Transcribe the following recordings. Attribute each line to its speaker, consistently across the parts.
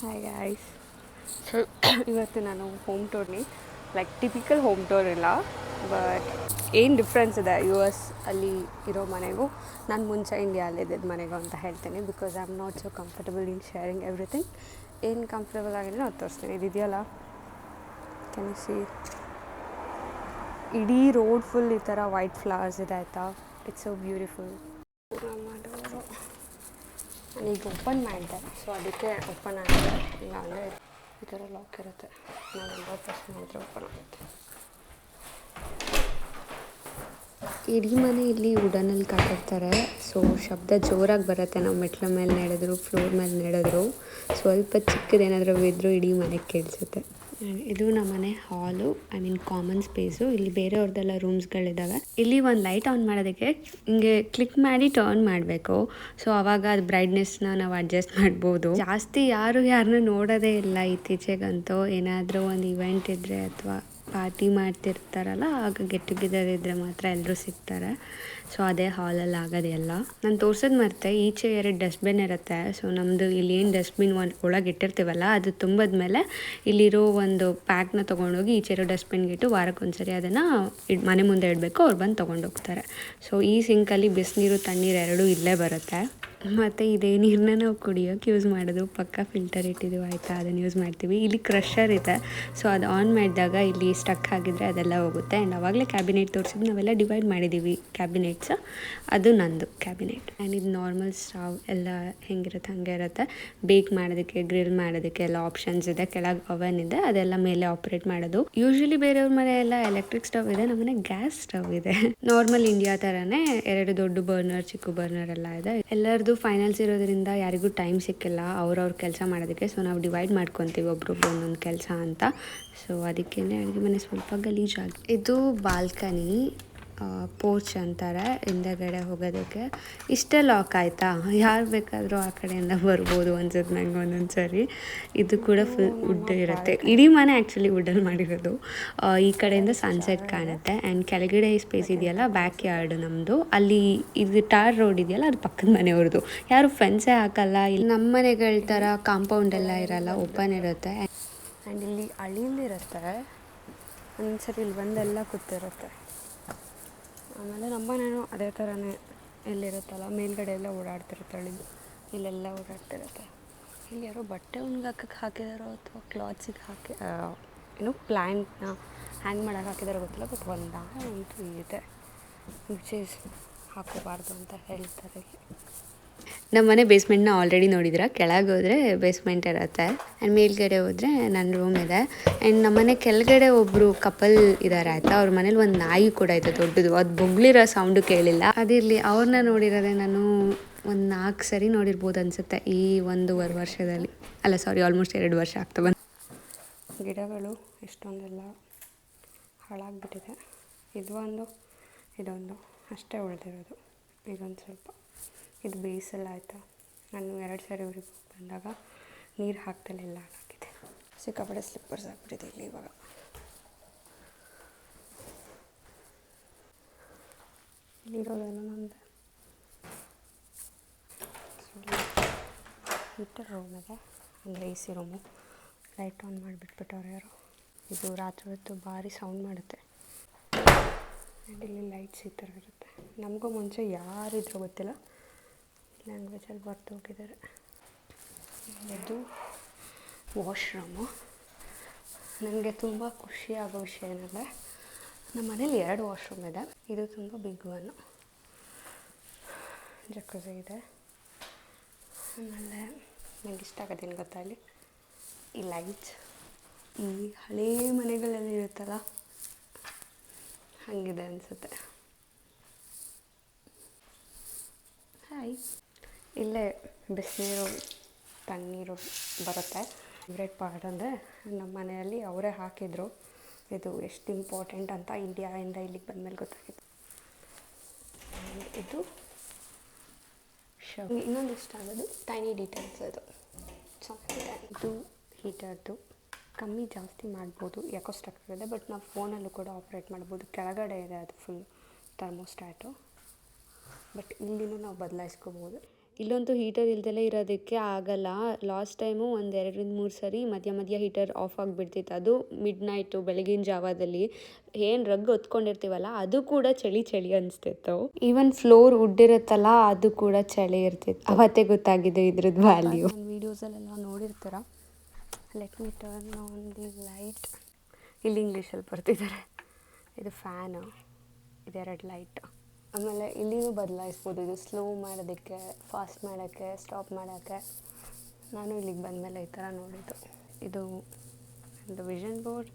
Speaker 1: Hi guys. So ಇವತ್ತು ನಾನು home ಟೂರ್ನಿ ಲೈಕ್ ಟಿಪಿಕಲ್ ಹೋಮ್ ಟೂರ್ ಇಲ್ಲ, ಬಟ್ ಏನು ಡಿಫ್ರೆನ್ಸ್ ಇದೆ ಯು ಎಸ್ ಅಲ್ಲಿ ಇರೋ ಮನೆಗೂ ನಾನು ಮುಂಚೆ ಇಂಡಿಯಾಲಿದ್ದಿದ್ದ ಮನೆಗೂ ಅಂತ ಹೇಳ್ತೀನಿ. Because I am not so comfortable in sharing everything. ಏನು ಕಂಫರ್ಟಬಲ್ ಆಗಿದ್ರೆ ಅದು ತೋರಿಸ್ತೀನಿ. ಇದಿದೆಯಲ್ಲ, ಕ್ಯಾನ್ ಯು ಸಿ, ಇಡೀ ರೋಡ್ ಫುಲ್ ಈ ಥರ ವೈಟ್ ಫ್ಲವರ್ಸ್ ಇದೆ ಆಯಿತಾ. It's so beautiful. ಮಾಡೋರು ನಾನೀಗ ಓಪನ್ ಮಾಡಿದೆ, ಸೊ ಅದಕ್ಕೆ ಓಪನ್ ಆಗಿದೆ. ಇಲ್ಲ ಅಂದರೆ ಈ ಥರ ಲಾಕ್ ಇರುತ್ತೆ. ನಾನು 80% ಮಾತ್ರ ಓಪನ್ ಆಗುತ್ತೆ. ಇಡೀ ಮನೆ ಇಲ್ಲಿ ವುಡನಲ್ಲಿ ಕಟ್ಟಿರ್ತಾರೆ, ಸೊ ಶಬ್ದ ಜೋರಾಗಿ ಬರುತ್ತೆ. ನಾವು ಮೆಟ್ಲ ಮೇಲೆ ನಡೆದ್ರು, ಫ್ಲೋರ್ ಮೇಲೆ ನಡೆದ್ರು, ಸ್ವಲ್ಪ ಚಿಕ್ಕದೇನಾದರೂ ಬಿದ್ದರೂ ಇಡೀ ಮನೆಗೆ ಕೇಳಿಸುತ್ತೆ. ಇದು ನಮ್ಮ ಮನೆ ಹಾಲು, ಐ ಮೀನ್ ಕಾಮನ್ ಸ್ಪೇಸು. ಇಲ್ಲಿ ಬೇರೆಯವ್ರದ್ದೆಲ್ಲ ರೂಮ್ಸ್ಗಳಿದ್ದಾವೆ. ಇಲ್ಲಿ ಒಂದು ಲೈಟ್ ಆನ್ ಮಾಡೋದಕ್ಕೆ ಹಿಂಗೆ ಕ್ಲಿಕ್ ಮಾಡಿ ಟರ್ನ್ ಮಾಡಬೇಕು. ಸೊ ಆವಾಗ ಅದು ಬ್ರೈಟ್ನೆಸ್ನ ನಾವು ಅಡ್ಜಸ್ಟ್ ಮಾಡ್ಬೋದು. ಜಾಸ್ತಿ ಯಾರನ್ನೂ ನೋಡೋದೇ ಇಲ್ಲ ಇತ್ತೀಚೆಗಂತೂ. ಏನಾದರೂ ಒಂದು ಇವೆಂಟ್ ಇದ್ದರೆ ಅಥವಾ ಪಾರ್ಟಿ ಮಾಡ್ತಿರ್ತಾರಲ್ಲ, ಆಗ ಗೆಟ್ ಟುಗೆದರ್ ಇದ್ದರೆ ಮಾತ್ರ ಎಲ್ಲರೂ ಸಿಗ್ತಾರೆ. ಸೊ ಅದೇ ಹಾಲಲ್ಲಿ ಆಗೋದೆಲ್ಲ. ನಾನು ತೋರ್ಸೋದು ಮರ್ತೆ, ಈಚೆ 2 ಡಸ್ಟ್ಬಿನ್ ಇರುತ್ತೆ. ಸೊ ನಮ್ಮದು ಇಲ್ಲಿ ಏನು ಡಸ್ಟ್ಬಿನ್ ಒಳಗೆ ಇಟ್ಟಿರ್ತೀವಲ್ಲ, ಅದು ತುಂಬಿದ್ಮೇಲೆ ಇಲ್ಲಿರೋ ಒಂದು ಪ್ಯಾಕ್ನ ತೊಗೊಂಡೋಗಿ ಈಚೆರೋ ಡಸ್ಟ್ಬಿನ್ಗಿಟ್ಟು ವಾರಕ್ಕೊಂದ್ಸರಿ ಅದನ್ನು ಮನೆ ಮುಂದೆ ಇಡಬೇಕು. ಅವ್ರು ಬಂದು ತೊಗೊಂಡೋಗ್ತಾರೆ. ಸೊ ಈ ಸಿಂಕಲ್ಲಿ ಬಿಸಿನೀರು ತಣ್ಣೀರು ಎರಡೂ ಇಲ್ಲೇ ಬರುತ್ತೆ. ಮತ್ತು ಇದೇ ನೀರನ್ನ ನಾವು ಕುಡಿಯೋಕ್ಕೆ ಯೂಸ್ ಮಾಡೋದು. ಪಕ್ಕ ಫಿಲ್ಟರ್ ಇಟ್ಟಿದ್ದೀವಿ ಆಯಿತಾ, ಅದನ್ನು ಯೂಸ್ ಮಾಡ್ತೀವಿ. ಇಲ್ಲಿ ಕ್ರಷರ್ ಇದೆ, ಸೊ ಅದು ಆನ್ ಮಾಡಿದಾಗ ಇಲ್ಲಿ ಸ್ಟಕ್ ಆಗಿದ್ರೆ ಅದೆಲ್ಲ ಹೋಗುತ್ತೆ. ಆ್ಯಂಡ್ ಆವಾಗಲೇ ಕ್ಯಾಬಿನೆಟ್ ತೋರಿಸಿದ್ದು ನಾವೆಲ್ಲ ಡಿವೈಡ್ ಮಾಡಿದ್ದೀವಿ ಕ್ಯಾಬಿನೆಟ್ಸ್. ಅದು ನಂದು ಕ್ಯಾಬಿನೆಟ್. ಆ್ಯಂಡ್ ಇದು ನಾರ್ಮಲ್ ಸ್ಟವ್ ಎಲ್ಲ ಹೆಂಗಿರುತ್ತೆ ಹಾಗೆ ಇರುತ್ತೆ. ಬೇಕ್ ಮಾಡೋದಕ್ಕೆ, ಗ್ರಿಲ್ ಮಾಡೋದಕ್ಕೆ ಎಲ್ಲ ಆಪ್ಷನ್ಸ್ ಇದೆ. ಕೆಳಗೆ ಅವನ್ ಇದೆ, ಅದೆಲ್ಲ ಮೇಲೆ ಆಪ್ರೇಟ್ ಮಾಡೋದು. ಯೂಶ್ವಲಿ ಬೇರೆಯವ್ರ ಮನೆ ಎಲ್ಲ ಎಲೆಕ್ಟ್ರಿಕ್ ಸ್ಟವ್ ಇದೆ, ನಮ್ಮನೆ ಗ್ಯಾಸ್ ಸ್ಟವ್ ಇದೆ. ನಾರ್ಮಲ್ ಇಂಡಿಯಾ ಥರನೇ 2 ದೊಡ್ಡ ಬರ್ನರ್, ಚಿಕ್ಕ ಬರ್ನರ್ ಎಲ್ಲ ಇದೆ. ಎಲ್ಲರದು ಫೈನಲ್ಸ್ ಇರೋದ್ರಿಂದ ಯಾರಿಗೂ ಟೈಮ್ ಸಿಕ್ಕಿಲ್ಲ ಅವ್ರವ್ರ ಕೆಲಸ ಮಾಡೋದಕ್ಕೆ. ಸೊ ನಾವು ಡಿವೈಡ್ ಮಾಡ್ಕೊತೀವಿ ಒಬ್ರೊಬ್ರು ಒಂದೊಂದು ಕೆಲಸ ಅಂತ. ಸೊ ಅದಕ್ಕೇ ಅಡುಗೆ ಮನೆ ಸ್ವಲ್ಪ ಗಲೀಜಾಗಿ. ಇದು ಬಾಲ್ಕನಿ, ಪೋರ್ಚ್ ಅಂತಾರೆ ಹಿಂದೆಗಡೆ ಹೋಗೋದಕ್ಕೆ. ಇಷ್ಟೇ ಲಾಕ್ ಆಯಿತಾ, ಯಾರು ಬೇಕಾದರೂ ಆ ಕಡೆಯಿಂದ ಬರ್ಬೋದು ಅನ್ಸುತ್ತೆ ನಂಗೆ ಒಂದೊಂದು ಸರಿ. ಇದು ಕೂಡ ಫುಲ್ ವುಡ್ ಇರುತ್ತೆ. ಇಡೀ ಮನೆ ಆ್ಯಕ್ಚುಲಿ ವುಡ್ಡಲ್ಲಿ ಮಾಡಿರೋದು. ಈ ಕಡೆಯಿಂದ ಸನ್ಸೆಟ್ ಕಾಣುತ್ತೆ. ಆ್ಯಂಡ್ ಕೆಳಗಡೆ ಸ್ಪೇಸ್ ಇದೆಯಲ್ಲ, ಬ್ಯಾಕ್ ಯಾರ್ಡ್ ನಮ್ಮದು. ಅಲ್ಲಿ ಇದು ಟಾರ್ ರೋಡ್ ಇದೆಯಲ್ಲ, ಅದು ಪಕ್ಕದ ಮನೆಯವ್ರದ್ದು. ಯಾರು ಫೆನ್ಸೇ ಹಾಕಲ್ಲ. ಇಲ್ಲಿ ನಮ್ಮ ಮನೆಗಳ ಥರ ಕಾಂಪೌಂಡ್ ಎಲ್ಲ ಇರಲ್ಲ, ಓಪನ್ ಇರುತ್ತೆ. ಆ್ಯಂಡ್ ಇಲ್ಲಿ ಅಳಿಲಿರುತ್ತೆ. ಒಂದ್ಸರಿ ಇಲ್ಲಿ ಬಂದೆಲ್ಲ ಕೂತಿರುತ್ತೆ. ಆಮೇಲೆ ನಮ್ಮನೇನು ಅದೇ ಥರನೇ, ಇಲ್ಲಿರುತ್ತಲ್ಲ ಮೇಲ್ಗಡೆ ಎಲ್ಲ ಓಡಾಡ್ತಿರ್ತಾಳೆ, ಇಲ್ಲೆಲ್ಲ ಓಡಾಡ್ತಿರುತ್ತೆ. ಇಲ್ಲಿ ಯಾರೋ ಬಟ್ಟೆ ಒಣಗಾಕಕ್ಕೆ ಹಾಕಿದಾರೋ ಅಥವಾ ಕ್ಲಾತ್ಸಿಗೆ ಹಾಕಿ ಪ್ಲ್ಯಾಂಟ್ನ ಹ್ಯಾಂಗ್ ಮಾಡೋಕೆ ಹಾಕಿದಾರೋ ಗೊತ್ತಿಲ್ಲ. ಬಟ್ ಒಂದು ಇದೆ ವಿಚ್ ಈಸ್ ಹಾಕೋಬಾರ್ದು ಅಂತ ಹೇಳ್ತಾರೆ. ನಮ್ಮ ಮನೆ ಬೇಸ್ಮೆಂಟ್ನ ಆಲ್ರೆಡಿ ನೋಡಿದ್ರೆ, ಕೆಳಗೆ ಹೋದರೆ ಬೇಸ್ಮೆಂಟ್ ಇರುತ್ತೆ. ಆ್ಯಂಡ್ ಮೇಲ್ಗಡೆ ಹೋದರೆ ನನ್ನ ರೂಮ್ ಇದೆ. ಆ್ಯಂಡ್ ನಮ್ಮ ಮನೆ ಕೆಳಗಡೆ ಒಬ್ಬರು ಕಪಲ್ ಇದ್ದಾರೆ ಆಯಿತಾ. ಅವ್ರ ಮನೇಲಿ ಒಂದು ನಾಯಿ ಕೂಡ ಇದೆ ದೊಡ್ಡದು. ಅದು ಬೊಗಳಿರೋ ಸೌಂಡು ಕೇಳಿಲ್ಲ. ಅದಿರಲಿ, ಅವ್ರನ್ನ ನೋಡಿರೋದೆ ನಾನು ಒಂದು 4 ಸರಿ ನೋಡಿರ್ಬೋದು ಅನಿಸುತ್ತೆ ಈ 1.5 ವರ್ಷದಲ್ಲಿ. ಅಲ್ಲ ಸಾರಿ, ಆಲ್ಮೋಸ್ಟ್ 2 ವರ್ಷ ಆಗ್ತಾ ಬಂದು. ಗಿಡಗಳು ಎಷ್ಟೊಂದೆಲ್ಲ ಹಾಳಾಗಿಬಿಟ್ಟಿದೆ. ಇದೊಂದು ಅಷ್ಟೇ ಉಳಿದಿರೋದು. ಇದೊಂದು ಸ್ವಲ್ಪ, ಇದು ಬೇಯಿಸಲ್ಲ ಆಯಿತಾ. ನಾನು 2 ಸರಿ ಊರಿಗೆ ಬಂದಾಗ ನೀರು ಹಾಕ್ದಲ್ಲೆಲ್ಲ ಹಾಳಾಗಿದೆ. ಸಿಕ್ಕಾಪಟ್ಟೆ ಸ್ಲಿಪ್ಪರ್ಸ್ ಆಗಿಬಿಟ್ಟಿದೆ ಇಲ್ಲಿ ಇವಾಗ. ಇಲ್ಲಿರೋದೆಲ್ಲ ನಮ್ಮದು. ಹೀಟರ್ ರೂಮ್ ಇದೆ, ಅಂದರೆ AC ರೂಮು. ಲೈಟ್ ಆನ್ ಮಾಡಿಬಿಟ್ಬಿಟ್ಟವ್ರು ಯಾರು. ಇದು ರಾತ್ರಿ ಹೊತ್ತು ಭಾರಿ ಸೌಂಡ್ ಮಾಡುತ್ತೆ. ಆ್ಯಂಡ್ ಇಲ್ಲಿ ಲೈಟ್ಸ್ ಈ ಥರ ಇರುತ್ತೆ. ನಮಗೂ ಮುಂಚೆ ಯಾರಿದ್ರೂ ಗೊತ್ತಿಲ್ಲ, ಲ್ಯಾಂಗ್ವೇಜಲ್ಲಿ ಬರ್ತು ಹೋಗಿದ್ದಾರೆ. ಇದು ವಾಶ್ರೂಮು. ನನಗೆ ತುಂಬ ಖುಷಿಯಾಗೋ ವಿಷಯ ಏನಂದರೆ, ನಮ್ಮ ಮನೇಲಿ 2 ವಾಶ್ರೂಮ್ ಇದೆ. ಇದು ತುಂಬ ಬಿಗ್ ಒನ್. ಜಕ್ಕೂಸಿ ಇದೆ. ಆಮೇಲೆ ನನಗೆ ಇಷ್ಟ ಆಗೋದೇನು ಗೊತ್ತಾ, ಇಲ್ಲಿ ಈ ಲೈಟ್ಸ್ ಈ ಹಳೇ ಮನೆಗಳಲ್ಲಿ ಇರುತ್ತಲ್ಲ ಹಾಗಿದೆ ಅನಿಸುತ್ತೆ. ಹಾಯ್. ಇಲ್ಲೇ ಬಿಸಿನೀರು ತಣ್ಣೀರು ಬರುತ್ತೆ. ಫೇವ್ರೆಟ್ ಪಾರ್ಟ್ ಅಂದರೆ, ನಮ್ಮ ಮನೆಯಲ್ಲಿ ಅವರೇ ಹಾಕಿದರು. ಇದು ಎಷ್ಟು ಇಂಪಾರ್ಟೆಂಟ್ ಅಂತ ಇಂಡಿಯಾದಿಂದ ಇಲ್ಲಿಗೆ ಬಂದಮೇಲೆ ಗೊತ್ತಾಗಿತ್ತು. ಇದು ಇನ್ನೊಂದು ಇಷ್ಟ ಆಗೋದು ಟೈನಿ ಡೀಟೇಲ್ಸ್. ಅದು ಚೆನ್ನಾಗಿದೆ. ಇದು ಹೀಟರ್ದು ಕಮ್ಮಿ ಜಾಸ್ತಿ ಮಾಡ್ಬೋದು, ಯಾಕೋ ಸ್ಟಕ್ ಆಗಿದೆ. ಬಟ್ ನಾವು ಫೋನಲ್ಲೂ ಕೂಡ ಆಪ್ರೇಟ್ ಮಾಡ್ಬೋದು. ಕೆಳಗಡೆ ಇದೆ ಅದು ಫುಲ್ ಥರ್ಮೋಸ್ಟ್ಯಾಟು. ಬಟ್ ಇಲ್ಲಿನೂ ನಾವು ಬದಲಾಯಿಸ್ಕೋಬೋದು. ಇಲ್ಲಂತೂ ಹೀಟರ್ ಇಲ್ದಲೇ ಇರೋದಕ್ಕೆ ಆಗಲ್ಲ. ಲಾಸ್ಟ್ ಟೈಮು ಒಂದು 2-3 ಸರಿ ಮಧ್ಯ ಹೀಟರ್ ಆಫ್ ಆಗಿಬಿಡ್ತಿತ್ತು. ಅದು ಮಿಡ್ನೈಟು ಬೆಳಗಿನ ಜಾವದಲ್ಲಿ ಏನು ರಗ್ ಹೊತ್ಕೊಂಡಿರ್ತೀವಲ್ಲ ಅದು ಕೂಡ ಚಳಿ ಅನಿಸ್ತಿತ್ತು. ಈವನ್ ಫ್ಲೋರ್ ವುಡ್ ಇರುತ್ತಲ್ಲ ಅದು ಕೂಡ ಚಳಿ ಇರ್ತಿತ್ತು. ಅವತ್ತೇ ಗೊತ್ತಾಗಿದೆ ಇದ್ರದ್ದು ವ್ಯಾಲ್ಯೂ. ವೀಡಿಯೋಸಲ್ಲೆಲ್ಲ ನೋಡಿರ್ತೀರ. Let me turn on the light. ಇಲ್ಲಿ ಇಂಗ್ಲೀಷಲ್ಲಿ ಬರ್ತಿದ್ದಾರೆ. ಇದು ಫ್ಯಾನು, ಇದೆರಡು ಲೈಟ್. ಆಮೇಲೆ ಇಲ್ಲಿನೂ ಬದಲಾಯಿಸ್ಬೋದು. ಇದು ಸ್ಲೋ ಮಾಡೋದಕ್ಕೆ, ಫಾಸ್ಟ್ ಮಾಡೋಕ್ಕೆ, ಸ್ಟಾಪ್ ಮಾಡೋಕ್ಕೆ. ನಾನು ಇಲ್ಲಿಗೆ ಬಂದಮೇಲೆ ಈ ಥರ ನೋಡಿದ್ದು. ಇದು ವಿಷನ್ ಬೋರ್ಡ್.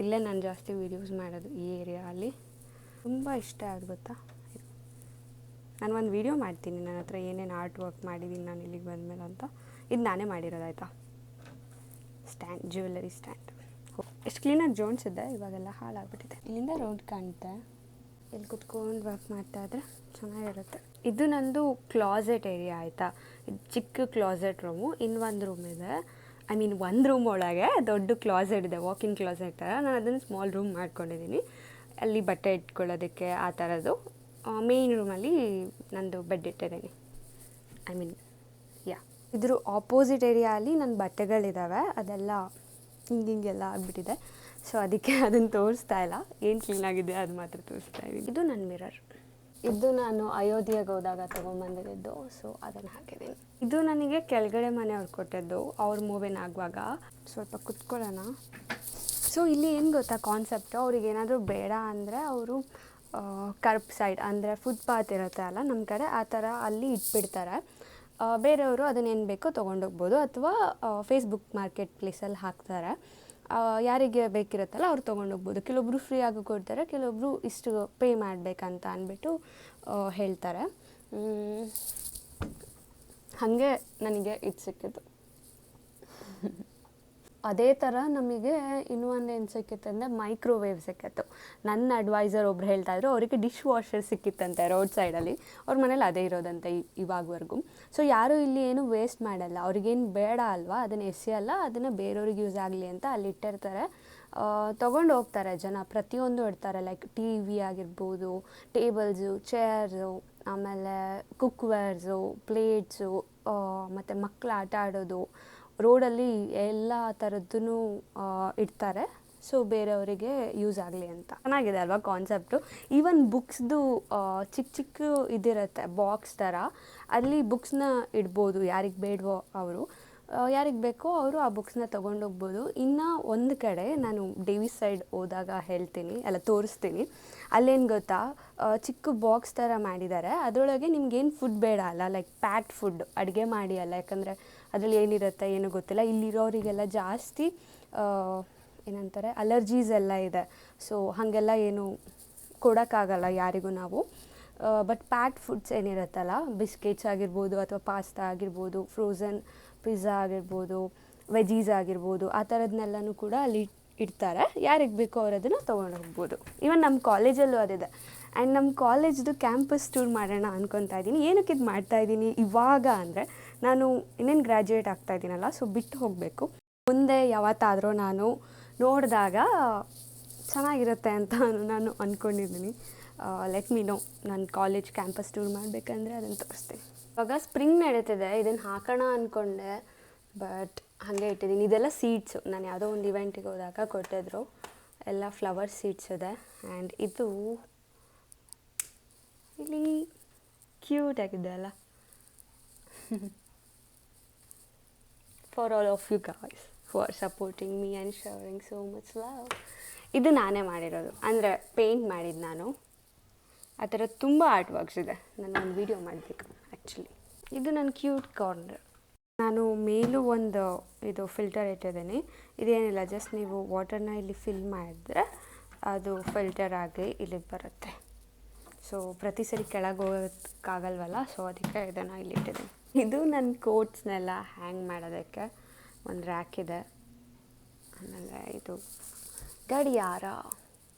Speaker 1: ಇಲ್ಲೇ ನಾನು ಜಾಸ್ತಿ ವೀಡಿಯೋಸ್ ಮಾಡೋದು ಈ ಏರಿಯಾದಲ್ಲಿ. ತುಂಬ ಇಷ್ಟ ಅದು ಗೊತ್ತಾ. ನಾನು ಒಂದು ವೀಡಿಯೋ ಮಾಡ್ತೀನಿ ನನ್ನ ಹತ್ರ ಏನೇನು ಆರ್ಟ್ ವರ್ಕ್ ಮಾಡಿದ್ದೀನಿ ನಾನು ಇಲ್ಲಿಗೆ ಬಂದಮೇಲೆ ಅಂತ. ಇದು ನಾನೇ ಮಾಡಿರೋದಾಯ್ತಾ. Stand, jewellery stand. ಎಷ್ಟು ಕ್ಲೀನಾಗಿ ಜೋಡಿಸಿದ್ದೆ, ಇವಾಗೆಲ್ಲ ಹಾಳಾಗ್ಬಿಟ್ಟಿದೆ. ಇಲ್ಲಿಂದ ರೋಡ್ ಕಾಣುತ್ತೆ. ಇಲ್ಲಿ ಕುತ್ಕೊಂಡು ವರ್ಕ್ ಮಾಡ್ತಾಯಿದ್ರೆ ಚೆನ್ನಾಗಿರುತ್ತೆ. ಇದು ನಂದು ಕ್ಲಾಸೆಟ್ ಏರಿಯಾ ಆಯಿತಾ. ಇದು ಚಿಕ್ಕ ಕ್ಲಾಸೆಟ್ ರೂಮು. ಇನ್ನೊಂದು ರೂಮ್ ಇದೆ. ಒಂದು ರೂಮ್ ಒಳಗೆ ದೊಡ್ಡ ಕ್ಲಾಸೆಟ್ ಇದೆ, ವಾಕಿನ್ ಕ್ಲಾಸೆಟ್ ಥರ. ನಾನು ಅದನ್ನು ಸ್ಮಾಲ್ ರೂಮ್ ಮಾಡ್ಕೊಂಡಿದ್ದೀನಿ. ಅಲ್ಲಿ ಬಟ್ಟೆ ಇಟ್ಕೊಳ್ಳೋದಕ್ಕೆ ಆ ಥರದ್ದು. ಮೇಯ್ನ್ ರೂಮಲ್ಲಿ ನಂದು ಬೆಡ್ ಇಟ್ಟಿದ್ದೀನಿ. ಇದ್ರ ಆಪೋಸಿಟ್ ಏರಿಯಾಲಿ ನನ್ನ ಬಟ್ಟೆಗಳಿದ್ದಾವೆ. ಅದೆಲ್ಲ ಹಿಂಗೆಲ್ಲ ಆಗಿಬಿಟ್ಟಿದೆ. ಸೊ ಅದಕ್ಕೆ ಅದನ್ನು ತೋರಿಸ್ತಾ ಇಲ್ಲ. ಏನು ಕ್ಲೀನಾಗಿದೆ ಅದು ಮಾತ್ರ ತೋರಿಸ್ತಾ ಇದ್ದೀನಿ. ಇದು ನನ್ನ ಮಿರರ್. ಇದು ನಾನು ಅಯೋಧ್ಯೆಗೆ ಹೋದಾಗ ತೊಗೊಂಬಂದಿದ್ದು. ಸೊ ಅದನ್ನು ಹಾಕಿದ್ದೀನಿ. ಇದು ನನಗೆ ಕೆಳಗಡೆ ಮನೆಯವ್ರು ಕೊಟ್ಟಿದ್ದು. ಅವ್ರ ಮೂವಿನ ಆಗುವಾಗ. ಸ್ವಲ್ಪ ಕುತ್ಕೊಳ್ಳೋಣ. ಸೊ ಇಲ್ಲಿ ಏನು ಗೊತ್ತಾ ಕಾನ್ಸೆಪ್ಟು, ಅವ್ರಿಗೆ ಏನಾದರೂ ಬೇಡ ಅಂದರೆ ಅವರು ಕರ್ಬ್ ಸೈಡ್ ಅಂದರೆ ಫುಟ್ಪಾತ್ ಇರುತ್ತೆ ಅಲ್ಲ ನಮ್ಮ ಕಡೆ, ಆ ಥರ ಅಲ್ಲಿ ಇಟ್ಬಿಡ್ತಾರೆ. ಬೇರೆಯವರು ಅದನ್ನೇನು ಬೇಕೋ ತೊಗೊಂಡೋಗ್ಬೋದು. ಅಥವಾ ಫೇಸ್ಬುಕ್ ಮಾರ್ಕೆಟ್ ಪ್ಲೇಸಲ್ಲಿ ಹಾಕ್ತಾರೆ. ಯಾರಿಗೆ ಬೇಕಿರುತ್ತಲ್ಲ ಅವ್ರು ತೊಗೊಂಡೋಗ್ಬೋದು. ಕೆಲವೊಬ್ರು ಫ್ರೀಯಾಗಿ ಕೊಡ್ತಾರೆ, ಕೆಲವೊಬ್ರು ಇಷ್ಟು ಪೇ ಮಾಡಬೇಕಂತ ಅಂದ್ಬಿಟ್ಟು ಹೇಳ್ತಾರೆ. ಹಾಗೆ ನನಗೆ ಇದು ಸಿಕ್ಕಿದ್ದು. ಅದೇ ಥರ ನಮಗೆ ಇನ್ನೂ ಏನು ಸಿಕ್ಕಿತ್ತು ಅಂದರೆ ಮೈಕ್ರೋವೇವ್ ಸಿಕ್ಕಿತ್ತು. ನನ್ನ ಅಡ್ವೈಸರ್ ಒಬ್ರು ಹೇಳ್ತಾಯಿದ್ರು ಅವರಿಗೆ ಡಿಶ್ ವಾಷರ್ ಸಿಕ್ಕಿತ್ತಂತೆ ರೋಡ್ ಸೈಡಲ್ಲಿ. ಅವ್ರ ಮನೇಲಿ ಅದೇ ಇರೋದಂತೆ ಇವಾಗವರೆಗೂ. ಸೊ ಯಾರೂ ಇಲ್ಲಿ ಏನು ವೇಸ್ಟ್ ಮಾಡಲ್ಲ. ಅವ್ರಿಗೇನು ಬೇಡ ಅಲ್ವಾ, ಅದನ್ನು ಎಸೆಯಲ್ಲ, ಅದನ್ನು ಬೇರೆಯವ್ರಿಗೆ ಯೂಸ್ ಆಗಲಿ ಅಂತ ಅಲ್ಲಿ ಇಟ್ಟಿರ್ತಾರೆ. ತೊಗೊಂಡು ಹೋಗ್ತಾರೆ ಜನ. ಪ್ರತಿಯೊಂದು ಇಡ್ತಾರೆ. ಲೈಕ್ ಟಿ ವಿ ಆಗಿರ್ಬೋದು, ಟೇಬಲ್ಸು, ಚೇರ್ಸು, ಆಮೇಲೆ ಕುಕ್ವೇರ್ಸು, ಪ್ಲೇಟ್ಸು, ಮತ್ತು ಮಕ್ಕಳು ಆಟ ಆಡೋದು, ರೋಡಲ್ಲಿ ಎಲ್ಲ ಥರದ್ದೂ ಇಡ್ತಾರೆ. ಸೊ ಬೇರೆಯವರಿಗೆ ಯೂಸ್ ಆಗಲಿ ಅಂತ. ಚೆನ್ನಾಗಿದೆ ಅಲ್ವಾ ಕಾನ್ಸೆಪ್ಟು. ಈವನ್ ಬುಕ್ಸ್ದು ಚಿಕ್ಕ ಇದಿರುತ್ತೆ ಬಾಕ್ಸ್ ಥರ. ಅಲ್ಲಿ ಬುಕ್ಸ್ನ ಇಡ್ಬೋದು. ಯಾರಿಗೆ ಬೇಡವೋ ಅವರು, ಯಾರಿಗೆ ಬೇಕೋ ಅವರು ಆ ಬುಕ್ಸ್ನ ತೊಗೊಂಡೋಗ್ಬೋದು. ಇನ್ನು ಒಂದು ಕಡೆ ನಾನು ಡೇವಿಸ್ ಸೈಡ್ ಹೋದಾಗ ತೋರಿಸ್ತೀನಿ. ಅಲ್ಲೇನು ಗೊತ್ತಾ, ಚಿಕ್ಕ ಬಾಕ್ಸ್ ಥರ ಮಾಡಿದ್ದಾರೆ. ಅದರೊಳಗೆ ನಿಮ್ಗೇನು ಫುಡ್ ಬೇಡ ಅಲ್ಲ, ಲೈಕ್ ಪ್ಯಾಕ್ಡ್ ಫುಡ್ ಅಡುಗೆ ಮಾಡಿ ಅಲ್ಲ, ಯಾಕಂದರೆ ಅದರಲ್ಲಿ ಏನಿರುತ್ತೆ ಏನೂ ಗೊತ್ತಿಲ್ಲ. ಇಲ್ಲಿರೋರಿಗೆಲ್ಲ ಜಾಸ್ತಿ ಏನಂತಾರೆ ಅಲರ್ಜೀಸ್ ಎಲ್ಲ ಇದೆ. ಸೊ ಹಾಗೆಲ್ಲ ಏನು ಕೊಡೋಕ್ಕಾಗಲ್ಲ ಯಾರಿಗೂ ನಾವು. ಬಟ್ ಪ್ಯಾಕ್ಡ್ ಫುಡ್ಸ್ ಏನಿರುತ್ತಲ್ಲ, ಬಿಸ್ಕೆಟ್ಸ್ ಆಗಿರ್ಬೋದು ಅಥವಾ ಪಾಸ್ತಾ ಆಗಿರ್ಬೋದು, ಫ್ರೋಝನ್ ಪಿಜ್ಜಾ ಆಗಿರ್ಬೋದು, ವೆಜೀಸ್ ಆಗಿರ್ಬೋದು, ಆ ಥರದನ್ನೆಲ್ಲನೂ ಕೂಡ ಅಲ್ಲಿ ಇಡ್ತಾರೆ. ಯಾರಿಗೆ ಬೇಕೋ ಅವ್ರು ಅದನ್ನು ತೊಗೊಂಡೋಗ್ಬೋದು. ಈವನ್ ನಮ್ಮ ಕಾಲೇಜಲ್ಲೂ ಅದಿದೆ. ಆ್ಯಂಡ್ ನಮ್ಮ ಕಾಲೇಜ್ದು ಕ್ಯಾಂಪಸ್ ಟೂರ್ ಮಾಡೋಣ ಅಂದ್ಕೊತಾ ಇದ್ದೀನಿ. ಏನಕ್ಕೆ ಇದು ಮಾಡ್ತಾಯಿದ್ದೀನಿ ಇವಾಗ ಅಂದರೆ, ನಾನು ಇನ್ನೇನು ಗ್ರ್ಯಾಜುಯೇಟ್ ಆಗ್ತಾಯಿದ್ದೀನಲ್ಲ, ಸೊ ಬಿಟ್ಟು ಹೋಗಬೇಕು. ಮುಂದೆ ಯಾವತ್ತಾದರೂ ನಾನು ನೋಡಿದಾಗ ಚೆನ್ನಾಗಿರುತ್ತೆ ಅಂತ ನಾನು ಅಂದ್ಕೊಂಡಿದ್ದೀನಿ. Let me know. ನಾನು ಕಾಲೇಜ್ ಕ್ಯಾಂಪಸ್ ಟೂರ್ ಮಾಡಬೇಕಂದ್ರೆ ಅದನ್ನು ತೋರಿಸ್ತೀನಿ. ಇವಾಗ ಸ್ಪ್ರಿಂಗ್ ನಡೀತಿದೆ. ಇದನ್ನು ಹಾಕೋಣ ಅಂದ್ಕೊಂಡೆ, ಬಟ್ ಹಾಗೆ ಇಟ್ಟಿದ್ದೀನಿ. ಇದೆಲ್ಲ ಸೀಡ್ಸು. ನಾನು ಯಾವುದೋ ಒಂದು ಇವೆಂಟಿಗೆ ಹೋದಾಗ ಕೊಟ್ಟಿದ್ರು. ಎಲ್ಲ ಫ್ಲವರ್ ಸೀಡ್ಸ್ ಇದೆ. ಆ್ಯಂಡ್ ಇದು ಇಲ್ಲಿ ಕ್ಯೂಟ್ ಆಗಿದೆ ಅಲ್ಲ. For all of you guys for supporting me and showering so much love. ಇದು ನಾನೇ ಮಾಡಿರೋದು, ಅಂದರೆ ಪೇಂಟ್ ಮಾಡಿದ್ದು ನಾನು. ಆ ಥರ ತುಂಬ ಆರ್ಟ್ ವರ್ಕ್ಸ್ ಇದೆ. ನಾನು ಒಂದು ವೀಡಿಯೋ ಮಾಡಬೇಕು ಆ್ಯಕ್ಚುಲಿ. ಇದು ನನ್ನ ಕ್ಯೂಟ್ ಕಾರ್ನರ್. ನಾನು ಮೇಲೂ ಒಂದು ಇದು ಫಿಲ್ಟರ್ ಇಟ್ಟಿದ್ದೀನಿ. ಇದೇನಿಲ್ಲ, ಜಸ್ಟ್ ನೀವು ವಾಟರ್ನ ಇಲ್ಲಿ ಫಿಲ್ ಮಾಡಿದ್ರೆ ಅದು ಫಿಲ್ಟರ್ ಆಗಿ ಇಲ್ಲಿಗೆ ಬರುತ್ತೆ. ಸೊ ಪ್ರತಿ ಸರಿ ಕೆಳಗೆ ಹೋಗೋಕ್ಕಾಗಲ್ವಲ್ಲ, ಸೊ ಅದಕ್ಕೆ ಇದನ್ನು ಇಲ್ಲಿ ಇಟ್ಟಿದ್ದೀನಿ. ಇದು ನನ್ನ ಕೋಟ್ಸ್ನೆಲ್ಲ ಹ್ಯಾಂಗ್ ಮಾಡೋದಕ್ಕೆ ಒಂದು ರ್ಯಾಕ್ ಇದೆ. ಆಮೇಲೆ ಇದು ಗಡಿಯಾರ.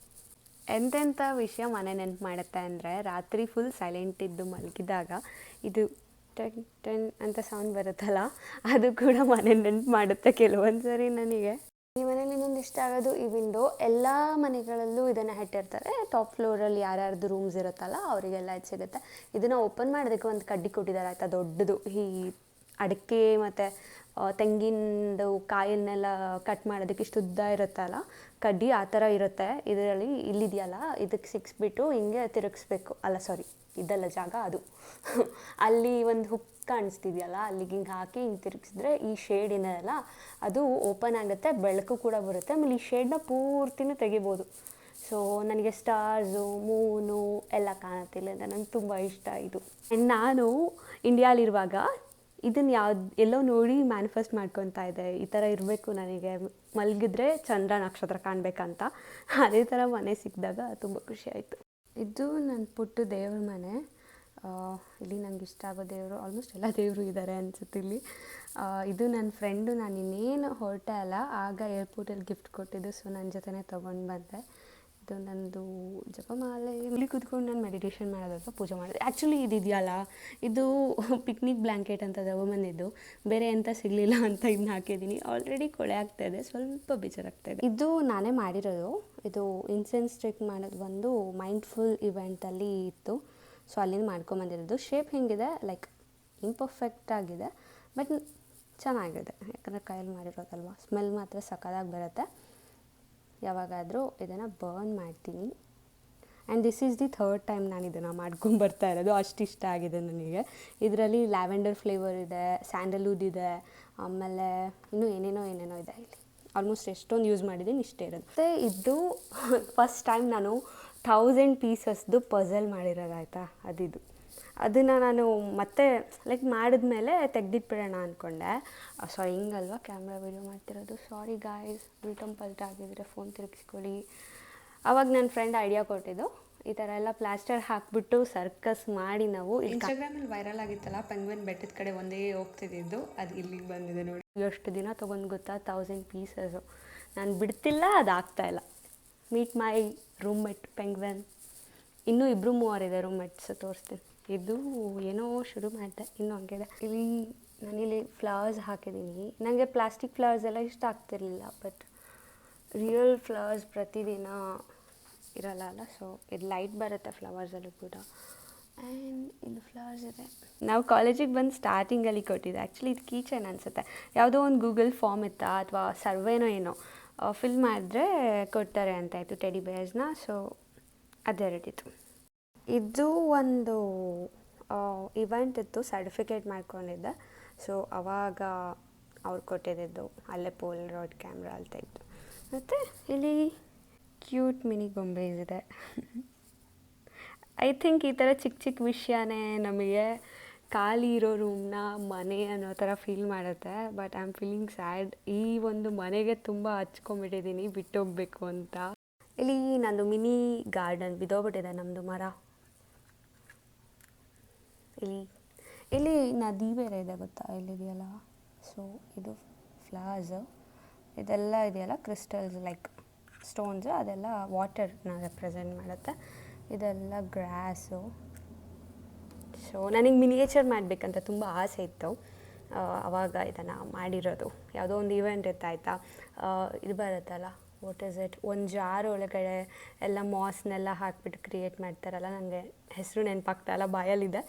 Speaker 1: ಎಂತೆಂಥ ವಿಷಯ ಮನೆ ನೆನಪು ಮಾಡುತ್ತೆ ಅಂದರೆ, ರಾತ್ರಿ ಫುಲ್ ಸೈಲೆಂಟ್ ಇದ್ದು ಮಲಗಿದಾಗ ಇದು ಟೆನ್ ಟೆನ್ ಅಂತ ಸೌಂಡ್ ಬರುತ್ತಲ್ಲ, ಅದು ಕೂಡ ಮನೆ ನೆನಪು ಮಾಡುತ್ತೆ ಕೆಲವೊಂದು ಸರಿ ನನಗೆ. ಈ ಮನೇಲಿ ಇನ್ನೊಂದು ಇಷ್ಟ ಆಗೋದು ಈ ವಿಂಡೋ. ಎಲ್ಲ ಮನೆಗಳಲ್ಲೂ ಇದನ್ನು ಇಟ್ಟಿರ್ತಾರೆ. ಟಾಪ್ ಫ್ಲೋರಲ್ಲಿ ಯಾರ್ಯಾರ್ದು ರೂಮ್ಸ್ ಇರುತ್ತಲ್ಲ ಅವರಿಗೆಲ್ಲ ಇದು ಸಿಗುತ್ತೆ. ಇದನ್ನು ಓಪನ್ ಮಾಡೋದಕ್ಕೆ ಒಂದು ಕಡ್ಡಿ ಕೊಟ್ಟಿದ್ದಾರೆ ಆಯಿತಾ, ದೊಡ್ಡದು. ಈ ಅಡಿಕೆ ಮತ್ತು ತೆಂಗಿನದು ಕಾಯನ್ನೆಲ್ಲ ಕಟ್ ಮಾಡೋದಕ್ಕೆ ಇಷ್ಟು ಉದ್ದ ಇರುತ್ತಲ್ಲ ಕಡ್ಡಿ, ಆ ಥರ ಇರುತ್ತೆ ಇದರಲ್ಲಿ. ಇಲ್ಲಿದೆಯಲ್ಲ ಇದಕ್ಕೆ ಸಿಕ್ಸ್ಬಿಟ್ಟು ಹಿಂಗೆ ತಿರುಗಿಸ್ಬೇಕು. ಅಲ್ಲ ಸಾರಿ, ಇದೆಲ್ಲ ಜಾಗ ಅದು ಅಲ್ಲಿ ಒಂದು ಹುಕ್ ಕಾಣಿಸ್ತಿದೆಯಲ್ಲ, ಅಲ್ಲಿಗೆ ಹಿಂಗೆ ಹಾಕಿ ಹಿಂಗೆ ತಿರುಗಿಸಿದ್ರೆ ಈ ಶೇಡ್ ಏನಿದೆಯಲ್ಲ ಅದು ಓಪನ್ ಆಗುತ್ತೆ, ಬೆಳಕು ಕೂಡ ಬರುತ್ತೆ. ಆಮೇಲೆ ಈ ಶೇಡನ್ನ ಪೂರ್ತಿನೂ ತೆಗಿಬೋದು. ಸೊ ನನಗೆ ಸ್ಟಾರ್ಸು, ಮೂನು ಎಲ್ಲ ಕಾಣುತ್ತಿಲ್ಲ ಅಂತ ನಂಗೆ ತುಂಬ ಇಷ್ಟ ಇದು. ಆ್ಯಂಡ್ ನಾನು ಇಂಡಿಯಾಲಿರುವಾಗ ಇದನ್ನು ಎಲ್ಲೋ ನೋಡಿ ಮ್ಯಾನಿಫೆಸ್ಟ್ ಮಾಡ್ಕೊತಾ ಇದ್ದೆ, ಈ ಥರ ಇರಬೇಕು ನನಗೆ, ಮಲಗಿದ್ರೆ ಚಂದ್ರ ನಕ್ಷತ್ರ ಕಾಣಬೇಕಂತ. ಅದೇ ಥರ ಮನೆ ಸಿಕ್ಕಿದಾಗ ತುಂಬ ಖುಷಿ ಆಯಿತು. ಇದು ನನ್ನ ಪುಟ್ಟ ದೇವ್ರ ಮನೆ. ಇಲ್ಲಿ ನಂಗೆ ಇಷ್ಟ ಆಗೋ ದೇವರು, ಆಲ್ಮೋಸ್ಟ್ ಎಲ್ಲ ದೇವರು ಇದ್ದಾರೆ ಅನಿಸುತ್ತೆ ಇಲ್ಲಿ. ಇದು ನನ್ನ ಫ್ರೆಂಡು, ನಾನು ಇನ್ನೇನು ಹೊರಟೆ ಅಲ್ಲ ಆಗ ಏರ್ಪೋರ್ಟಲ್ಲಿ ಗಿಫ್ಟ್ ಕೊಟ್ಟಿದ್ದು. ಸೊ ನನ್ನ ಜೊತೆನೇ ತೊಗೊಂಡು ಬಂದೆ. ಇದು ನನ್ನದು ಜಪಮಾಲೆ. ಇಲ್ಲಿ ಕೂತ್ಕೊಂಡು ನಾನು ಮೆಡಿಟೇಷನ್ ಮಾಡೋದಲ್ವ, ಪೂಜೆ ಮಾಡಿದೆ. ಆ್ಯಕ್ಚುಲಿ ಇದೆಯಲ್ಲ, ಇದು ಪಿಕ್ನಿಕ್ ಬ್ಲ್ಯಾಂಕೆಟ್ ಅಂತ ತಗೊಂಬಂದಿದ್ದು, ಬೇರೆ ಎಂಥ ಸಿಗಲಿಲ್ಲ ಅಂತ ಇದನ್ನ ಹಾಕಿದ್ದೀನಿ. ಆಲ್ರೆಡಿ ಕೊಳೆ ಆಗ್ತಾಯಿದೆ, ಸ್ವಲ್ಪ ಬೇಜಾರಾಗ್ತಾಯಿದೆ. ಇದು ನಾನೇ ಮಾಡಿರೋದು. ಇದು ಇನ್ಸೆನ್ಸ್ ಸ್ಟಿಕ್ ಮಾಡೋದು ಒಂದು ಮೈಂಡ್ಫುಲ್ ಇವೆಂಟಲ್ಲಿ ಇತ್ತು. ಸೊ ಅಲ್ಲಿಂದ ಮಾಡ್ಕೊಂಬಂದಿರೋದು. ಶೇಪ್ ಹೆಂಗಿದೆ, ಲೈಕ್ ಇಂಪರ್ಫೆಕ್ಟ್ ಆಗಿದೆ, ಬಟ್ ಚೆನ್ನಾಗಿದೆ. ಯಾಕಂದರೆ ಕೈಯಲ್ಲಿ ಮಾಡಿರೋದಲ್ವ. ಸ್ಮೆಲ್ ಮಾತ್ರ ಸಕ್ಕತ್ತಾಗಿ ಬರುತ್ತೆ. ಯಾವಾಗಾದರೂ ಇದನ್ನು ಬರ್ನ್ ಮಾಡ್ತೀನಿ. And this is the third time ನಾನು ಇದನ್ನು ಮಾಡ್ಕೊಂಬರ್ತಾ ಇರೋದು. ಅಷ್ಟು ಇಷ್ಟ ಆಗಿದೆ ನನಗೆ. ಇದರಲ್ಲಿ ಲ್ಯಾವೆಂಡರ್ ಫ್ಲೇವರ್ ಇದೆ, ಸ್ಯಾಂಡಲ್ವುಡ್ ಇದೆ, ಆಮೇಲೆ ಇನ್ನೂ ಏನೇನೋ ಇದೆ. ಇಲ್ಲಿ ಆಲ್ಮೋಸ್ಟ್ ಎಷ್ಟೊಂದು ಯೂಸ್ ಮಾಡಿದ್ದೀನಿ, ಇಷ್ಟೇ ಇರೋದು. ಮತ್ತು ಇದು ಫಸ್ಟ್ ಟೈಮ್ ನಾನು 1000 ಪೀಸಸ್ದು ಪಝಲ್ ಮಾಡಿರೋದಾಯ್ತಾ, ಅದಿದು. ಅದನ್ನು ನಾನು ಮತ್ತೆ ಲೈಕ್ ಮಾಡಿದ್ಮೇಲೆ ತೆಗ್ದಿಟ್ಬಿಡೋಣ ಅಂದ್ಕೊಂಡೆ. ಸೊ ಹಿಂಗಲ್ವ ಕ್ಯಾಮ್ರಾ ವೀಡಿಯೋ ಮಾಡ್ತಿರೋದು. ಸಾರಿ ಗಾಯ್ಸ್, ಉಲ್ಟಮ್ ಪಲ್ಟ ಆಗಿದ್ರೆ ಫೋನ್ ತಿರುಗಿಸ್ಕೊಳ್ಳಿ. ಆವಾಗ ನನ್ನ ಫ್ರೆಂಡ್ ಐಡಿಯಾ ಕೊಟ್ಟಿದ್ದು, ಈ ಥರ ಎಲ್ಲ ಪ್ಲಾಸ್ಟರ್ ಹಾಕಿಬಿಟ್ಟು ಸರ್ಕಸ್ ಮಾಡಿ ನಾವು. ಇನ್ಸ್ಟಾಗ್ರಾಮಲ್ಲಿ ವೈರಲ್ ಆಗಿತ್ತಲ್ಲ, ಪೆಂಗ್ವಿನ್ ಬೆಟ್ಟದ ಕಡೆ ಒಂದೇ ಹೋಗ್ತಿದ್ದು, ಅದು ಇಲ್ಲಿಗೆ ಬಂದಿದೆ ನೋಡಿ. ಎಷ್ಟು ದಿನ ತೊಗೊಂಡು ಗೊತ್ತಾ, 1000 ಪೀಸಸ್ಸು. ನಾನು ಬಿಡ್ತಿಲ್ಲ, ಅದು ಆಗ್ತಾಯಿಲ್ಲ. Meet my roommate penguin. ಇನ್ನೂ 2-3 ಇದೆ ರೂಮ್ಮೇಟ್ಸ್, ತೋರಿಸ್ತೀನಿ. ಇದು ಏನೋ ಶುರು ಮಾಡಿದೆ, ಇನ್ನೂ ಹಂಗಿದೆ. ನಾನಿಲ್ಲಿ ಫ್ಲವರ್ಸ್ ಹಾಕಿದ್ದೀನಿ. ನನಗೆ ಪ್ಲಾಸ್ಟಿಕ್ ಫ್ಲವರ್ಸ್ ಎಲ್ಲ ಇಷ್ಟ ಆಗ್ತಿರ್ಲಿಲ್ಲ, ಬಟ್ ರಿಯಲ್ ಫ್ಲವರ್ಸ್ ಪ್ರತಿದಿನ ಇರಲ್ಲ ಅಲ್ಲ. ಸೊ ಇದು ಲೈಟ್ ಬರುತ್ತೆ ಫ್ಲವರ್ಸಲ್ಲೂ ಕೂಡ. ಆ್ಯಂಡ್ ಇಲ್ಲಿ ಫ್ಲವರ್ಸ್ ಇದೆ. ನಾವು ಕಾಲೇಜಿಗೆ ಬಂದು ಸ್ಟಾರ್ಟಿಂಗಲ್ಲಿ ಕೊಟ್ಟಿದ್ದೆ. ಆ್ಯಕ್ಚುಲಿ ಇದು ಕೀಚೇನ್ ಅನಿಸುತ್ತೆ. ಯಾವುದೋ ಒಂದು ಗೂಗಲ್ ಫಾರ್ಮ್ ಇತ್ತಾ ಅಥವಾ ಸರ್ವೇನೋ ಏನೋ ಫಿಲ್ ಮಾಡಿದ್ರೆ ಕೊಡ್ತಾರೆ ಅಂತ ಇತ್ತು ಟೆಡಿ ಬೇರ್ಸ್ನ. ಸೊ ಅದೆರಡಿತ್ತು. ಇದು ಒಂದು ಇವೆಂಟ್ ಇತ್ತು, ಸರ್ಟಿಫಿಕೇಟ್ ಮಾಡ್ಕೊಂಡಿದ್ದೆ. ಸೊ ಆವಾಗ ಅವ್ರು ಕೊಟ್ಟಿದ್ದು ಅಲ್ಲೇ ಪೋಲರಾಯ್ಡ್ ಕ್ಯಾಮ್ರಾ ಅಂತ ಇತ್ತು. ಮತ್ತು ಇಲ್ಲಿ ಕ್ಯೂಟ್ ಮಿನಿ ಗೊಂಬೆ ಇದೆ. ಐ ಥಿಂಕ್ ಈ ಥರ ಚಿಕ್ಕ ಚಿಕ್ಕ ವಿಷಯನೇ ನಮಗೆ ಖಾಲಿ ಇರೋ ರೂಮ್ನ ಮನೆ ಅನ್ನೋ ಥರ ಫೀಲ್ ಮಾಡುತ್ತೆ. But I am feeling sad. ಈ ಒಂದು ಮನೆಗೆ ತುಂಬ ಹಚ್ಕೊಂಡ್ಬಿಟ್ಟಿದ್ದೀನಿ, ಬಿಟ್ಟೋಗಬೇಕು ಅಂತ. ಇಲ್ಲಿ ನಂದು ಮಿನಿ ಗಾರ್ಡನ್ ಬಿದ್ದೋಗ್ಬಿಟ್ಟಿದೆ, ನಮ್ಮದು ಮರ. ಇಲ್ಲಿ ನದಿ ಬೇರೆ ಇದೆ ಗೊತ್ತಾ, ಇಲ್ಲಿದೆಯಲ್ಲ. ಸೊ ಇದು ಫ್ಲವರ್ಸು, ಇದೆಲ್ಲ ಇದೆಯಲ್ಲ ಕ್ರಿಸ್ಟಲ್ಸ್ ಲೈಕ್ ಸ್ಟೋನ್ಸು, ಅದೆಲ್ಲ ವಾಟರ್ನ ರೆಪ್ರೆಸೆಂಟ್ ಮಾಡುತ್ತೆ. ಇದೆಲ್ಲ ಗ್ರಾಸು. ಸೊ ನನಗೆ ಮಿನಿಯೇಚರ್ ಮಾಡಬೇಕಂತ ತುಂಬ ಆಸೆ ಇತ್ತು. ಆವಾಗ ಇದನ್ನು ಮಾಡಿರೋದು. ಯಾವುದೋ ಒಂದು ಇವೆಂಟ್ ಇತ್ತಾಯ್ತಾ, ಇದು ಬರುತ್ತಲ್ಲ, ವಾಟ್ ಇಸ್ ಇಟ್, ಒಂದು ಜಾರ್ ಒಳಗಡೆ ಎಲ್ಲ ಮಾಸ್ನೆಲ್ಲ ಹಾಕಿಬಿಟ್ಟು ಕ್ರಿಯೇಟ್ ಮಾಡ್ತಾರಲ್ಲ, ನನಗೆ ಹೆಸರು ನೆನಪಾಗ್ತಾಯಿಲ್ಲ, ಬಾಯಲ್ಲಿದೆ.